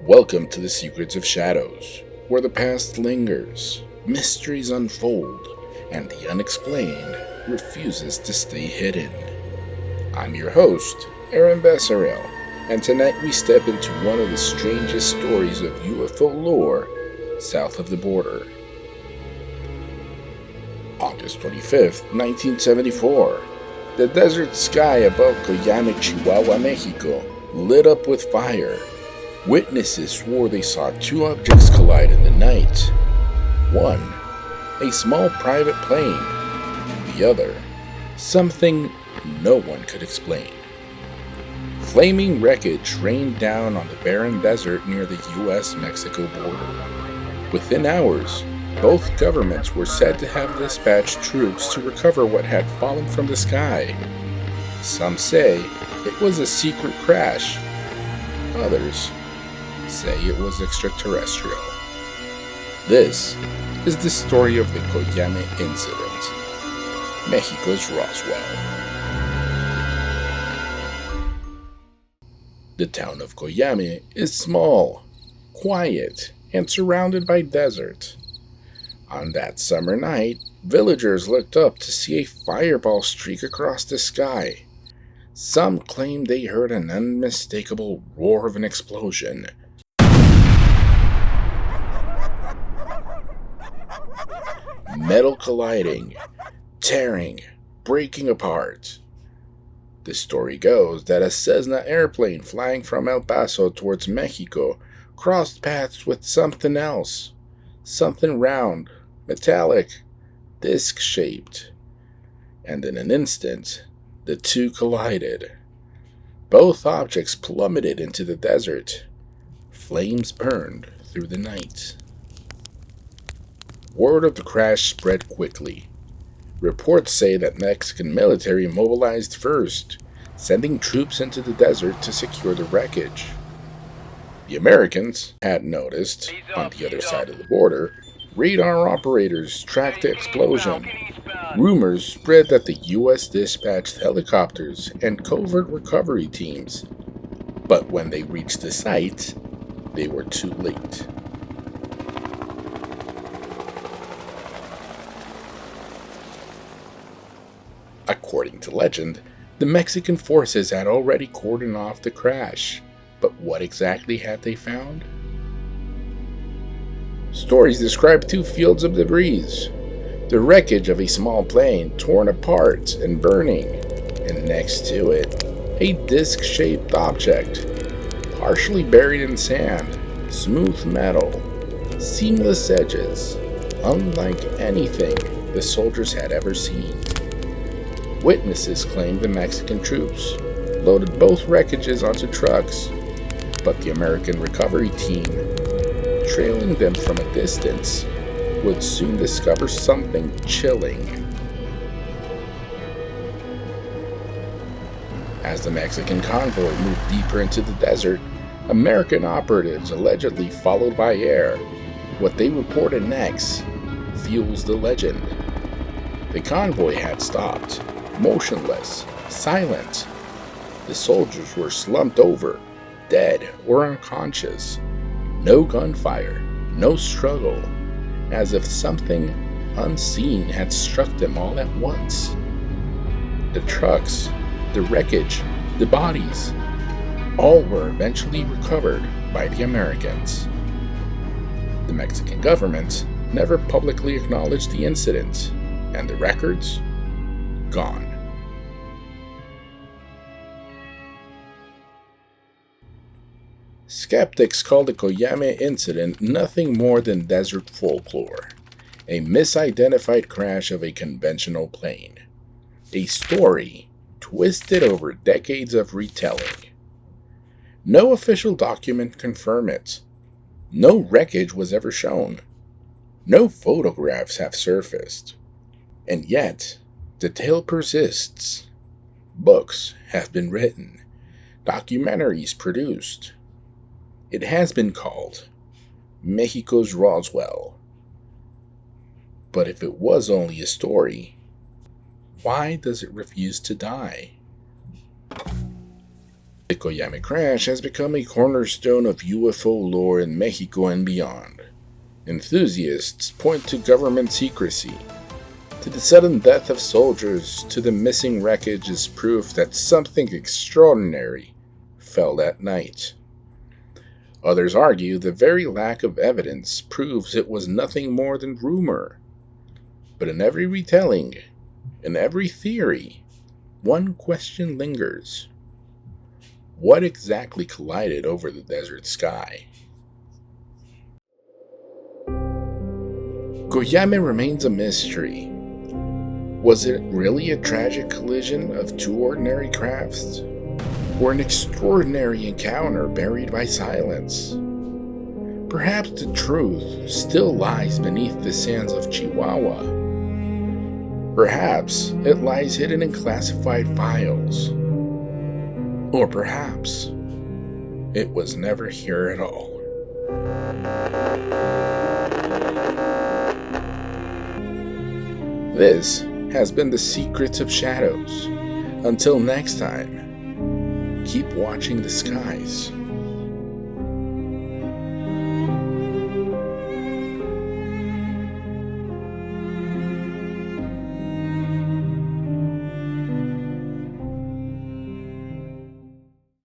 Welcome to the Secrets of Shadows, where the past lingers, mysteries unfold, and the unexplained refuses to stay hidden. I'm your host, Aaron Bessarel, and tonight we step into one of the strangest stories of UFO lore south of the border. August 25th, 1974. The desert sky above Coyame, Chihuahua, Mexico, lit up with fire. Witnesses swore they saw two objects collide in the night. One, a small private plane. The other, something no one could explain. Flaming wreckage rained down on the barren desert near the US-Mexico border. Within hours, both governments were said to have dispatched troops to recover what had fallen from the sky. Some say it was a secret crash. Others say it was extraterrestrial. This is the story of the Coyame incident, Mexico's Roswell. The town of Coyame is small, quiet, and surrounded by desert. On that summer night, villagers looked up to see a fireball streak across the sky. Some claimed they heard an unmistakable roar of an explosion. Metal colliding, tearing, breaking apart. The story goes that a Cessna airplane flying from El Paso towards Mexico crossed paths with something else. Something round, metallic, disc-shaped. And in an instant, the two collided. Both objects plummeted into the desert. Flames burned through the night. Word of the crash spread quickly. Reports say that Mexican military mobilized first, sending troops into the desert to secure the wreckage. The Americans had noticed, on the other side of the border, radar operators tracked the explosion. Rumors spread that the U.S. dispatched helicopters and covert recovery teams, but when they reached the site, they were too late. According to legend, the Mexican forces had already cordoned off the crash, but what exactly had they found? Stories describe two fields of debris, the wreckage of a small plane torn apart and burning, and next to it, a disc-shaped object, partially buried in sand, smooth metal, seamless edges, unlike anything the soldiers had ever seen. Witnesses claimed the Mexican troops loaded both wreckages onto trucks, but the American recovery team, trailing them from a distance, would soon discover something chilling. As the Mexican convoy moved deeper into the desert, American operatives allegedly followed by air. What they reported next fuels the legend. The convoy had stopped, motionless, silent. The soldiers were slumped over, dead or unconscious. No gunfire, no struggle, as if something unseen had struck them all at once. The trucks, the wreckage, the bodies, all were eventually recovered by the Americans. The Mexican government never publicly acknowledged the incident, and the records? Gone. Skeptics call the Coyame incident nothing more than desert folklore, a misidentified crash of a conventional plane, a story twisted over decades of retelling. No official document confirms it. No wreckage was ever shown. No photographs have surfaced. And yet, the tale persists. Books have been written, documentaries produced. It has been called Mexico's Roswell. But if it was only a story, why does it refuse to die? The Coyame crash has become a cornerstone of UFO lore in Mexico and beyond. Enthusiasts point to government secrecy, to the sudden death of soldiers, to the missing wreckage as proof that something extraordinary fell that night. Others argue the very lack of evidence proves it was nothing more than rumor. But in every retelling, in every theory, one question lingers. What exactly collided over the desert sky? Coyame remains a mystery. Was it really a tragic collision of two ordinary crafts? Or an extraordinary encounter buried by silence? Perhaps the truth still lies beneath the sands of Chihuahua. Perhaps it lies hidden in classified files. Or perhaps it was never here at all. This has been The Secrets of Shadows. Until next time, keep watching the skies.